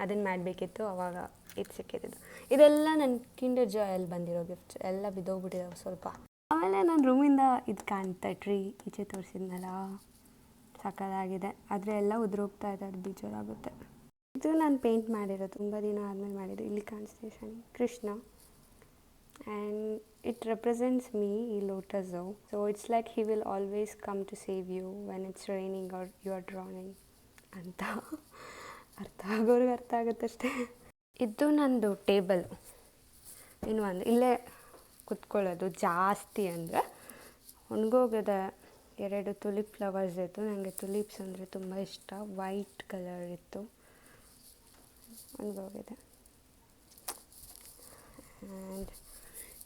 Speaker 1: ಅದನ್ನು ಮಾಡಬೇಕಿತ್ತು. ಆವಾಗ ಇದು ಸಿಕ್ಕಿದ್ದು. ಇದೆಲ್ಲ ನನ್ನ ಕಿಂಡರ್ ಜಾಯಲ್ಲಿ ಬಂದಿರೋ ಗಿಫ್ಟ್ಸ್. ಎಲ್ಲ ಬಿದ್ದೋಗ್ಬಿಟ್ಟಿದ್ದಾವೆ ಸ್ವಲ್ಪ. ಆಮೇಲೆ ನನ್ನ ರೂಮಿಂದ ಇದು ಕಾಣ್ತಾ ಟ್ರೀ ಈಚೆ ತೋರಿಸಿದ್ನಲ್ಲ, ಸಕ್ಕತ್ತಾಗಿದೆ. ಆದರೆ ಎಲ್ಲ ಉದುರೋಗ್ತಾ ಇದೆ, ಅದು ಬೇಜಾರಾಗುತ್ತೆ. ಇದು ನಾನು ಪೇಂಟ್ ಮಾಡಿರೋದು, ತುಂಬ ದಿನ ಆದಮೇಲೆ ಮಾಡಿದ್ದು. ಇಲ್ಲಿ ಕಾಣಿಸ್ತೀವಿ Shani Krishna. And it represents me, ಈ lotus. So it's like he will always come to save you when it's raining are you are drawing ಅಂತ. ಅರ್ಥ ಆಗೋರಿಗೆ ಅರ್ಥ ಆಗುತ್ತಷ್ಟೇ. ಇದು ನಂದು ಟೇಬಲ್. ಇನ್ನೊಂದು ಇಲ್ಲೇ ಕುತ್ಕೊಳ್ಳೋದು ಜಾಸ್ತಿ ಅಂದರೆ. ಒಣಗೋಗಿದೆ. 2 ತುಲಿಪ್ ಫ್ಲವರ್ಸ್ ಇತ್ತು. ನನಗೆ ತುಲಿಪ್ಸ್ ಅಂದರೆ ತುಂಬ ಇಷ್ಟ. ವೈಟ್ ಕಲರ್ ಇತ್ತು, ಒಣಗೋಗಿದೆ. ಆ್ಯಂಡ್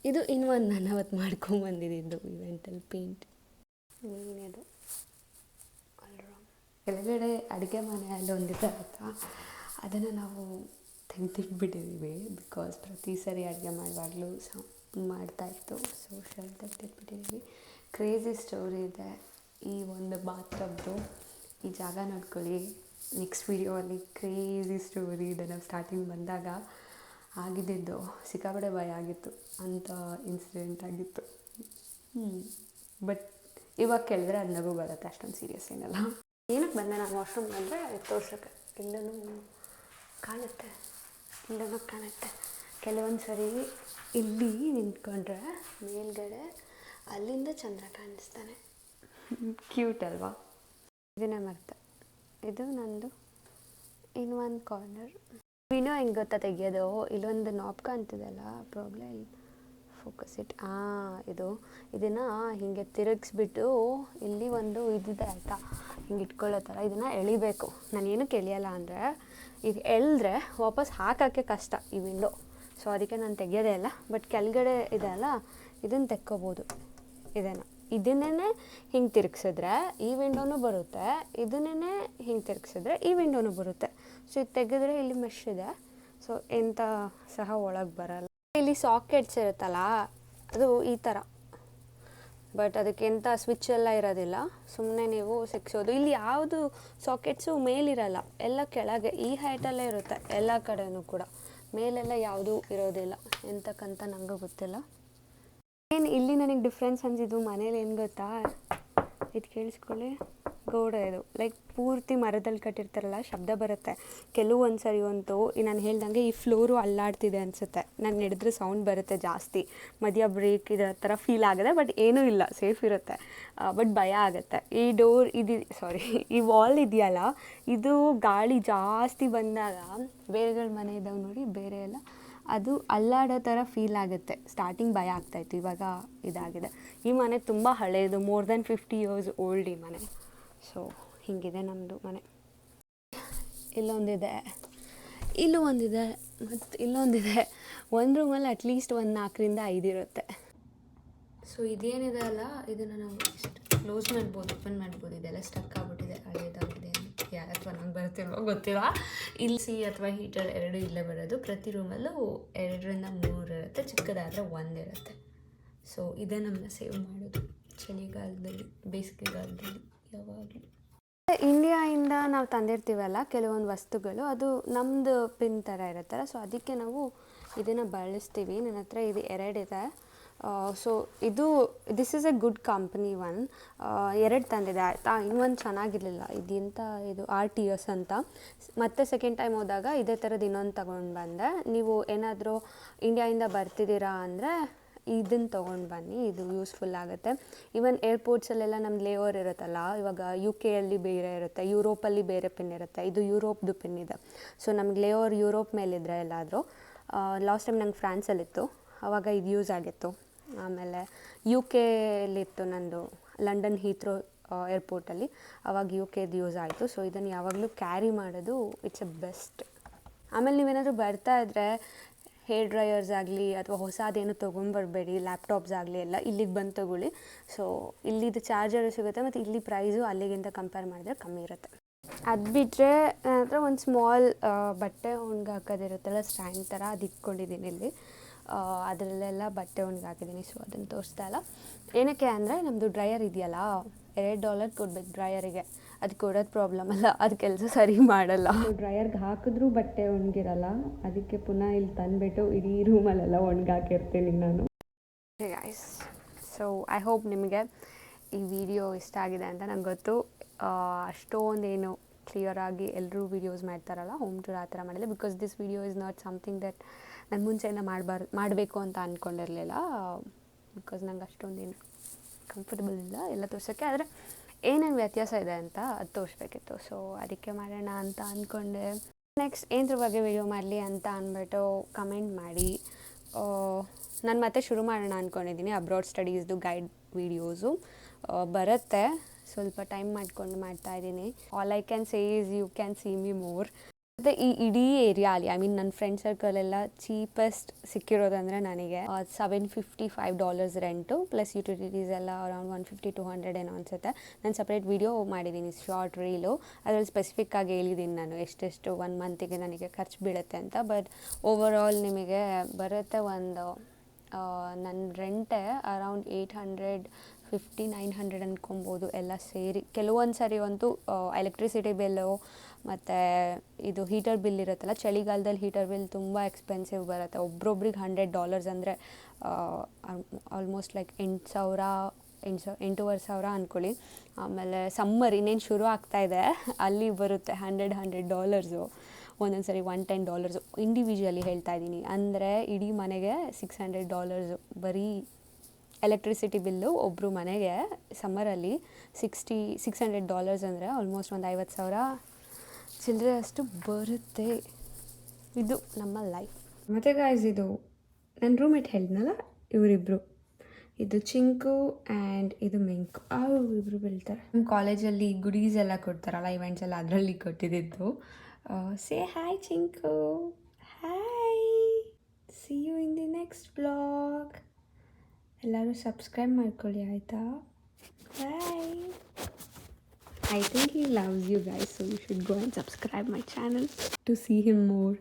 Speaker 1: ಇದು ಇನ್ನೊಂದು ನಾನು ಅವತ್ತು ಮಾಡ್ಕೊಂಬಂದಿದ್ದು ಇವೆಂಟಲ್ಲಿ ಪೇಂಟ್. ಏನಿದು ಕೆಳಗಡೆ ಅಡುಗೆ ಮನೆಯಲ್ಲಿ ಒಂದಿದೆ ಆಯಿತಾ, ಅದನ್ನು ನಾವು ತೆಗೆದಿಟ್ಬಿಟ್ಟಿದ್ದೀವಿ. ಬಿಕಾಸ್ ಪ್ರತಿ ಸರಿ ಅಡುಗೆ ಮಾಡುವಾಗಲೂ ಮಾಡ್ತಾಯಿತ್ತು. ಸೊ ಶೆಲ್ಫ್ ತೆಗೆದಿಟ್ಬಿಟ್ಟಿದ್ದೀವಿ. ಕ್ರೇಜಿ ಸ್ಟೋರಿ ಇದೆ ಈ ಒಂದು ಬಾತ್ರಬ್ದು. ಈ ಜಾಗ ನೋಡ್ಕೊಳ್ಳಿ. ನೆಕ್ಸ್ಟ್ ವೀಡಿಯೋಲ್ಲಿ ಕ್ರೇಜಿ ಸ್ಟೋರಿ ಇದೆ. ನಾವು ಸ್ಟಾರ್ಟಿಂಗ್ ಬಂದಾಗ ಆಗಿದ್ದು ಸಿಕ್ಕಾಪಟ್ಟೆ ಭಯ ಆಗಿತ್ತು ಅಂಥ ಇನ್ಸಿಡೆಂಟ್ ಆಗಿತ್ತು. ಬಟ್ ಇವಾಗ ಕೇಳಿದ್ರೆ ಅದು ನಗು ಬರುತ್ತೆ, ಅಷ್ಟೊಂದು ಸೀರಿಯಸ್ ಏನಲ್ಲ. ಏನಕ್ಕೆ ಬಂದೆ ನಾನು ವಾಶ್ರೂಮ್ ಅಂದರೆ ತೋರ್ಸೋಕ್ಕೆ. ಇಲ್ಲೂ ಕಾಣುತ್ತೆ, ಇಲ್ಲೂ ಕಾಣುತ್ತೆ. ಕೆಲವೊಂದು ಸರಿ ಇಲ್ಲಿ ನಿಂತ್ಕೊಂಡ್ರೆ ಮೇಲ್ಗಡೆ ಅಲ್ಲಿಂದ ಚಂದ್ರ ಕಾಣಿಸ್ತಾನೆ. ಕ್ಯೂಟ್ ಅಲ್ವಾ? ಇದನ್ನೇ ಮರ್ತೆ. ಇದು ನಂದು ಇನ್ನೊಂದು ಕಾರ್ನರ್. ವಿಡಿಯೋ ಹೆಂಗೆ ಗೊತ್ತಾ ತೆಗಿಯೋದು? ಇಲ್ಲೊಂದು ನಾಬ್ ಕಾಣ್ತಿದೆಯಲ್ಲ, ಪ್ರಾಬ್ಲಮ್ ಇಲ್ಲಿ ಫೋಕಸ್ ಇಟ್. ಇದನ್ನು ಹೀಗೆ ತಿರುಗಿಸ್ಬಿಟ್ಟು ಇಲ್ಲಿ ಒಂದು ಇದಿದೆ ಆಯಿತಾ, ಹಿಂಗೆ ಇಟ್ಕೊಳ್ಳೋ ಥರ. ಇದನ್ನು ಎಳಿಬೇಕು. ನಾನು ಏನಕ್ಕೆ ಎಳಿಯಲ್ಲ ಅಂದರೆ ಈಗ ಎಳೆದ್ರೆ ವಾಪಸ್ ಹಾಕೋಕ್ಕೆ ಕಷ್ಟ ಈ ವಿಂಡೋ. ಸೊ ಅದಕ್ಕೆ ನಾನು ತೆಗಿಯೋದೇ ಇಲ್ಲ. ಬಟ್ ಕೆಳಗಡೆ ಇದೆ ಅಲ್ಲ, ಇದನ್ನು ತೆಕ್ಕೋಬೋದು. ಇದನ್ನೇ ಹಿಂಗೆ ತಿರುಗಿಸಿದ್ರೆ ಈ ವಿಂಡೋನೂ ಬರುತ್ತೆ, ಇದನ್ನೇ ಹಿಂಗೆ ತಿರುಗಿಸಿದ್ರೆ ಈ ವಿಂಡೋನೂ ಬರುತ್ತೆ. ಸೊ ಇದು ತೆಗೆದ್ರೆ ಇಲ್ಲಿ ಮೆಶ್ ಇದೆ, ಸೊ ಎಂಥ ಸಹ ಒಳಗೆ ಬರಲ್ಲ. ಇಲ್ಲಿ ಸಾಕೆಟ್ಸ್ ಇರುತ್ತಲ್ಲ, ಅದು ಈ ಥರ. ಬಟ್ ಅದಕ್ಕೆಂಥ ಸ್ವಿಚ್ ಎಲ್ಲ ಇರೋದಿಲ್ಲ, ಸುಮ್ಮನೆ ನೀವು ಸಿಕ್ಸೋದು. ಇಲ್ಲಿ ಯಾವುದು ಸಾಕೆಟ್ಸು ಮೇಲಿರಲ್ಲ, ಎಲ್ಲ ಕೆಳಗೆ ಈ ಹೈಟಲ್ಲೇ ಇರುತ್ತೆ ಎಲ್ಲ ಕಡೆಯೂ ಕೂಡ. ಮೇಲೆಲ್ಲ ಯಾವುದೂ ಇರೋದಿಲ್ಲ, ಎಂತಕ್ಕಂತ ನನಗೂ ಗೊತ್ತಿಲ್ಲ. ಏನು ಇಲ್ಲಿ ನನಗೆ ಡಿಫ್ರೆನ್ಸ್ ಅನಿಸಿದ್ದು ಮನೇಲಿ ಏನು ಗೊತ್ತಾ, ಇದು ಕೇಳಿಸ್ಕೊಳ್ಳಿ, ಗೋಡೆ ಇದು ಲೈಕ್ ಪೂರ್ತಿ ಮರದಲ್ಲಿ ಕಟ್ಟಿರ್ತಾರಲ್ಲ, ಶಬ್ದ ಬರುತ್ತೆ. ಕೆಲವೊಂದು ಸರಿ ಅಂತೂ ನಾನು ಹೇಳ್ದಂಗೆ ಈ ಫ್ಲೋರು ಅಲ್ಲಾಡ್ತಿದೆ ಅನಿಸುತ್ತೆ. ನಾನು ನಡೆದ್ರೆ ಸೌಂಡ್ ಬರುತ್ತೆ ಜಾಸ್ತಿ, ಮಧ್ಯ ಬ್ರೇಕ್ ಇದರ ಥರ ಫೀಲ್ ಆಗುತ್ತೆ. ಬಟ್ ಏನೂ ಇಲ್ಲ, ಸೇಫ್ ಇರುತ್ತೆ. ಬಟ್ ಭಯ ಆಗುತ್ತೆ. ಈ ಡೋರ್ ಈ ವಾಲ್ ಇದೆಯಲ್ಲ, ಇದು ಗಾಳಿ ಜಾಸ್ತಿ ಬಂದಾಗ ಬೇರೆಗಳ ಮನೆ ಇದ್ದಾವೆ ನೋಡಿ, ಬೇರೆ ಎಲ್ಲ ಅದು ಅಲ್ಲಾಡೋ ಥರ ಫೀಲ್ ಆಗುತ್ತೆ. ಸ್ಟಾರ್ಟಿಂಗ್ ಭಯ ಆಗ್ತಾಯಿತ್ತು, ಇವಾಗ ಇದಾಗಿದೆ. ಈ ಮನೆ ತುಂಬ ಹಳೆಯದು, ಮೋರ್ ದೆನ್ 50 years ಓಲ್ಡ್ ಈ ಮನೆ. ಸೊ ಹೀಗಿದೆ ನಮ್ಮದು ಮನೆ. ಇಲ್ಲೊಂದಿದೆ, ಇಲ್ಲೂ ಒಂದಿದೆ, ಮತ್ತು ಇಲ್ಲೊಂದಿದೆ. ಒಂದು ರೂಮಲ್ಲಿ ಅಟ್ಲೀಸ್ಟ್ ಒಂದು 4ರಿಂದ 5 ಇರುತ್ತೆ. ಸೊ ಇದೇನಿದೆ ಅಲ್ಲ, ಇದನ್ನು ನಾವು ಇಷ್ಟು ಕ್ಲೋಸ್ ಮಾಡ್ಬೋದು, ಓಪನ್ ಮಾಡ್ಬೋದು. ಇದೆಲ್ಲ ಸ್ಟಕ್ ಆಗಿಬಿಟ್ಟಿದೆ, ಹಳೇದಾಗಿದೆ ಅಥವಾ ನಂಗೆ ಬರ್ತಿಲ್ವೋ ಗೊತ್ತಿಲ್ಲ. ಇಲ್ಲಿ ಅಥವಾ ಹೀಟರ್ 2 ಇಲ್ಲೇ ಬರೋದು. ಪ್ರತಿ ರೂಮಲ್ಲೂ 2ರಿಂದ 3 ಇರುತ್ತೆ, ಚಿಕ್ಕದಾದರೆ 1 ಇರುತ್ತೆ. ಸೊ ಇದೇ ನಮ್ಮನ್ನ ಸೇವ್ ಮಾಡೋದು ಚಳಿಗಾಲದಲ್ಲಿ, ಬೇಸಿಗೆಗಾಲದಲ್ಲಿ ಯಾವಾಗಲೂ. ಇಂಡಿಯಾಯಿಂದ ನಾವು ತಂದಿರ್ತೀವಲ್ಲ ಕೆಲವೊಂದು ವಸ್ತುಗಳು, ಅದು ನಮ್ಮದು ಪಿನ್ ಥರ ಇರುತ್ತಲ್ಲ, ಸೊ ಅದಕ್ಕೆ ನಾವು ಇದನ್ನು ಬಳಸ್ತೀವಿ. ನನ್ನ ಹತ್ರ ಇದು 2 ಇದೆ. So this is A good company. 2 ತಂದಿದೆ ಆಯಿತಾ. ಇನ್ನೊಂದು ಚೆನ್ನಾಗಿರಲಿಲ್ಲ, ಇದು RTS ಅಂತ. ಮತ್ತೆ ಸೆಕೆಂಡ್ ಟೈಮ್ ಹೋದಾಗ ಇದೇ ಥರದ್ದು ಇನ್ನೊಂದು ತೊಗೊಂಡು ಬಂದೆ. ನೀವು ಏನಾದರೂ ಇಂಡಿಯಾಯಿಂದ ಬರ್ತಿದ್ದೀರಾ ಅಂದರೆ ಇದನ್ನು ತೊಗೊಂಡು ಬನ್ನಿ, ಇದು ಯೂಸ್ಫುಲ್ ಆಗುತ್ತೆ. ಈವನ್ ಏರ್ಪೋರ್ಟ್ಸಲ್ಲೆಲ್ಲ ನಮ್ದು ಲೇವರ್ ಇರುತ್ತಲ್ಲ, ಇವಾಗ UK ಯಲ್ಲಿ ಬೇರೆ ಇರುತ್ತೆ, ಯುರೋಪಲ್ಲಿ ಬೇರೆ ಪಿನ್ ಇರುತ್ತೆ. ಇದು ಯುರೋಪ್ದು ಪಿನ್ ಇದೆ. ಸೊ ನಮ್ಗೆ ಲೇವರ್ ಯುರೋಪ್ ಮೇಲಿದ್ದರೆ ಎಲ್ಲಾದರೂ, ಲಾಸ್ಟ್ ಟೈಮ್ ನಂಗೆ ಫ್ರಾನ್ಸಲ್ಲಿತ್ತು, ಆವಾಗ ಇದು ಯೂಸ್ ಆಗಿತ್ತು. ಆಮೇಲೆ UK ಯಲ್ಲಿತ್ತು ನಂದು, ಲಂಡನ್ ಹೀತ್ರೋ ಏರ್ಪೋರ್ಟಲ್ಲಿ, ಆವಾಗ UKದು ಯೂಸ್ ಆಯಿತು. ಸೊ ಇದನ್ನು ಯಾವಾಗಲೂ ಕ್ಯಾರಿ ಮಾಡೋದು ಇಟ್ಸ್ ಎ ಬೆಸ್ಟ್. ಆಮೇಲೆ ನೀವೇನಾದರೂ ಬರ್ತಾ ಇದ್ದರೆ ಹೇರ್ ಡ್ರೈಯರ್ಸ್ ಆಗಲಿ ಅಥವಾ ಹೊಸದೇನು ತೊಗೊಂಬರ್ಬೇಡಿ, ಲ್ಯಾಪ್ಟಾಪ್ಸ್ ಆಗಲಿ ಎಲ್ಲ ಇಲ್ಲಿಗೆ ಬಂದು ತೊಗೊಳ್ಳಿ. ಸೊ ಇಲ್ಲಿದು ಚಾರ್ಜರು ಸಿಗುತ್ತೆ, ಮತ್ತು ಇಲ್ಲಿ ಪ್ರೈಸು ಅಲ್ಲಿಗಿಂತ ಕಂಪೇರ್ ಮಾಡಿದ್ರೆ ಕಮ್ಮಿ ಇರುತ್ತೆ. ಅದು ಬಿಟ್ಟರೆ ನನ್ನ ಹತ್ರ ಒಂದು ಸ್ಮಾಲ್ ಬಟ್ಟೆ ಒಣಗಿ ಹಾಕೋದಿರುತ್ತಲ್ಲ, ಸ್ಟ್ಯಾಂಡ್ ಥರ, ಅದು ಇಟ್ಕೊಂಡಿದ್ದೀನಿ ಇಲ್ಲಿ. ಅದರಲ್ಲೆಲ್ಲ ಬಟ್ಟೆ ಒಣಗಿ ಹಾಕಿದ್ದೀನಿ. ಸೊ ಅದನ್ನು ತೋರಿಸ್ತಾ ಇಲ್ಲ. ಏನಕ್ಕೆ ಅಂದರೆ ನಮ್ಮದು ಡ್ರೈಯರ್ ಇದೆಯಲ್ಲ, $2 ಕೊಡ್ಬೇಕು ಡ್ರೈಯರಿಗೆ. ಅದು ಕೊಡೋದು ಪ್ರಾಬ್ಲಮ್ ಅಲ್ಲ, ಅದು ಕೆಲಸ ಸರಿ ಮಾಡಲ್ಲ. ಡ್ರೈಯರ್ಗೆ ಹಾಕಿದ್ರೂ ಬಟ್ಟೆ ಒಣಗಿರಲ್ಲ, ಅದಕ್ಕೆ ಪುನಃ ಇಲ್ಲಿ ತಂದುಬಿಟ್ಟು ಇಡೀ ರೂಮಲ್ಲೆಲ್ಲ ಒಣಗಾಕಿರ್ತೀನಿ ನಾನು. ಗೈಸ್, ಸೊ ಐ ಹೋಪ್ ನಿಮಗೆ ಈ ವಿಡಿಯೋ ಇಷ್ಟ ಆಗಿದೆ ಅಂತ ನಂಗೆ ಗೊತ್ತು. ಅಷ್ಟೊಂದೇನು ಕ್ಲಿಯರಾಗಿ ಎಲ್ಲರೂ ವೀಡಿಯೋಸ್ ಮಾಡ್ತಾರಲ್ಲ, ಹೋಮ್ ಟೂರ್ ಆ ಥರ ಮಾಡಿಲ್ಲ. Because this video is not something that ನಾನು ಮುಂಚೆಯಿಂದ ಮಾಡಬೇಕು ಅಂತ ಅಂದ್ಕೊಂಡಿರಲಿಲ್ಲ. ಬಿಕಾಸ್ ನಂಗೆ ಅಷ್ಟೊಂದೇನು ಕಂಫರ್ಟಬಲ್ ಇಲ್ಲ ಎಲ್ಲ ತೋರ್ಸೋಕ್ಕೆ. ಆದರೆ ಏನೇನು ವ್ಯತ್ಯಾಸ ಇದೆ ಅಂತ ಅದು ತೋರಿಸ್ಬೇಕಿತ್ತು. ಸೊ ಅದಕ್ಕೆ ಮಾಡೋಣ ಅಂತ ಅಂದ್ಕೊಂಡೆ. ನೆಕ್ಸ್ಟ್ ಏನರ ಬಗ್ಗೆ ವಿಡಿಯೋ ಮಾಡಲಿ ಅಂತ ಅಂದ್ಬಿಟ್ಟು ಕಮೆಂಟ್ ಮಾಡಿ. ನಾನು ಮತ್ತೆ ಶುರು ಮಾಡೋಣ ಅಂದ್ಕೊಂಡಿದ್ದೀನಿ ಅಬ್ರಾಡ್ ಸ್ಟಡೀಸ್ದು ಗೈಡ್ ವೀಡಿಯೋಸು. ಬರುತ್ತೆ, ಸ್ವಲ್ಪ ಟೈಮ್ ಮಾಡಿಕೊಂಡು ಮಾಡ್ತಾಯಿದ್ದೀನಿ. All I can say is you can see me more. ಮತ್ತು ಈ ಇಡೀ ಏರಿಯಾ ಅಲ್ಲಿ, ಐ ಮೀನ್ ನನ್ನ ಫ್ರೆಂಡ್ ಸರ್ಕಲೆಲ್ಲ ಚೀಪೆಸ್ಟ್ ಸಿಕ್ಕಿರೋದಂದರೆ ನನಗೆ $755 ರೆಂಟು, ಪ್ಲಸ್ ಯುಟಿಲಿಟೀಸ್ ಎಲ್ಲ ಅರೌಂಡ್ 150-200 ಏನೋ ಅನಿಸುತ್ತೆ. ನಾನು ಸಪ್ರೇಟ್ ವೀಡಿಯೋ ಮಾಡಿದ್ದೀನಿ, ಶಾರ್ಟ್ ರೀಲು. ಅದರಲ್ಲಿ ಸ್ಪೆಸಿಫಿಕ್ಕಾಗಿ ಹೇಳಿದ್ದೀನಿ ನಾನು ಎಷ್ಟೆಷ್ಟು 1 ಮಂತಿಗೆ ನನಗೆ ಖರ್ಚು ಬೀಳುತ್ತೆ ಅಂತ. ಬಟ್ ಓವರ್ ಆಲ್ ನಿಮಗೆ ಬರುತ್ತೆ ಒಂದು ನನ್ನ ರೆಂಟೇ ಅರೌಂಡ್ 850-900 ಅಂದ್ಕೊಬೋದು ಎಲ್ಲ ಸೇರಿ. ಕೆಲವೊಂದು ಸರಿ ಅಂತೂ ಎಲೆಕ್ಟ್ರಿಸಿಟಿ ಬಿಲ್ಲು ಮತ್ತು ಇದು ಹೀಟರ್ ಬಿಲ್ ಇರುತ್ತಲ್ಲ, ಚಳಿಗಾಲದಲ್ಲಿ ಹೀಟರ್ ಬಿಲ್ ತುಂಬ ಎಕ್ಸ್ಪೆನ್ಸಿವ್ ಬರುತ್ತೆ. ಒಬ್ರೊಬ್ರಿಗೆ $100 ಅಂದರೆ ಆಲ್ಮೋಸ್ಟ್ ಲೈಕ್ 8,000 ಅಂದ್ಕೊಳ್ಳಿ. ಆಮೇಲೆ ಸಮ್ಮರ್ ಇನ್ನೇನು ಶುರು ಆಗ್ತಾಯಿದೆ, ಅಲ್ಲಿ ಬರುತ್ತೆ $100 ಒಂದೊಂದು ಸರಿ $110 ಇಂಡಿವಿಜುವಲಿ ಹೇಳ್ತಾ ಇದ್ದೀನಿ. ಅಂದರೆ ಇಡೀ ಮನೆಗೆ $600 ಬರೀ ಎಲೆಕ್ಟ್ರಿಸಿಟಿ ಬಿಲ್ಲು. ಒಬ್ಬರು ಮನೆಗೆ ಸಮ್ಮರಲ್ಲಿ $600 ಅಂದರೆ ಆಲ್ಮೋಸ್ಟ್ ಒಂದು 50,000 ಚಿಲ್ಲರೆ ಅಷ್ಟು ಬರುತ್ತೆ. ಇದು ನಮ್ಮ ಲೈಫ್. ಮತ್ತು ಗಾಯ್ಸ್, ಇದು ನನ್ನ ರೂಮೇಟ್ ಹೇಳಿದ್ನಲ್ಲ, ಇವರಿಬ್ಬರು, ಇದು ಚಿಂಕು ಆ್ಯಂಡ್ ಇದು ಮಿಂಕು, ಇಬ್ಬರು ಬೀಳ್ತಾರೆ. ನಮ್ಮ ಕಾಲೇಜಲ್ಲಿ ಗುಡೀಸ್ ಎಲ್ಲ ಕೊಡ್ತಾರಲ್ಲ, ಇವೆಂಟ್ಸ್ ಎಲ್ಲ ಅದರಲ್ಲಿ ಕೊಟ್ಟಿದ್ದು. Say hi Chinku. Hi, see you in the next blog. ಎಲ್ಲರೂ ಸಬ್ಸ್ಕ್ರೈಬ್ ಮಾಡ್ಕೊಳ್ಳಿ ಆಯಿತಾ. ಬಾಯ್. I think he loves you guys, so you should go and subscribe my channel to see him more.